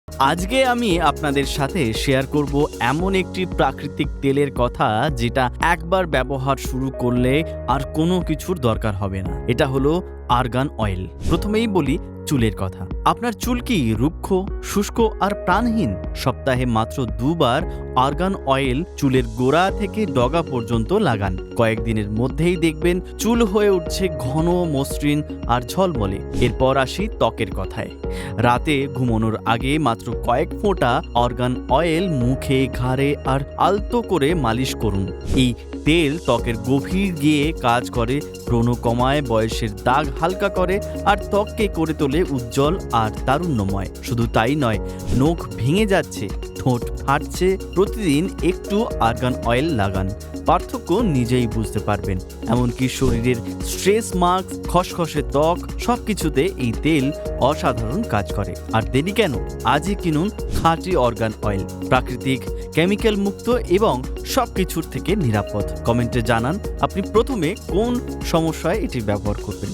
আজকে আমি আপনাদের সাথে শেয়ার করব এমন একটি প্রাকৃতিক তেলের কথা যেটা একবার ব্যবহার শুরু করলে আর কোনো কিছুর দরকার হবে না। এটা হলো আর্গান অয়েল। প্রথমেই বলি চুলের কথা। আপনার চুল কি রুক্ষ, শুষ্ক আর প্রাণহীন? সপ্তাহে মাত্র 2 বার আর্গান অয়েল চুলের গোড়া থেকে ডগা পর্যন্ত লাগান। কয়েকদিনের মধ্যেই দেখবেন চুল হয়ে উঠছে ঘন, মসৃণ আর ঝলমলে। এরপর আসি ত্বকের কথায়। রাতে ঘুমানোর আগে মাত্র কয়েক ফোঁটা আর্গান অয়েল মুখে, ঘাড়ে আর আলতো করে মালিশ করুন। এই তেল ত্বকের গভীর গিয়ে কাজ করে, ব্রণ কমায়, বয়সের দাগ হালকা করে আর ত্বককে করে তোলে উজ্জ্বল আর তারুণ্যময়। শুধু তাই নয়, নখ ভেঙে যাচ্ছে, ঠোঁট ফাটছে, প্রতিদিন একটু আর্গান অয়েল লাগান। পার্থক্য নিজেই বুঝতে পারবেন। এমনকি শরীরের স্ট্রেস মার্ক, খসখসে ত্বক সবকিছুতে এই তেল অসাধারণ কাজ করে। আর দেরি কেন? আজই কিনুন খাঁটি আর্গান অয়েল, প্রাকৃতিক, কেমিক্যাল মুক্ত এবং সবকিছুর থেকে নিরাপদ। কমেন্টে জানান আপনি প্রথমে কোন সমস্যায় এটি ব্যবহার করবেন।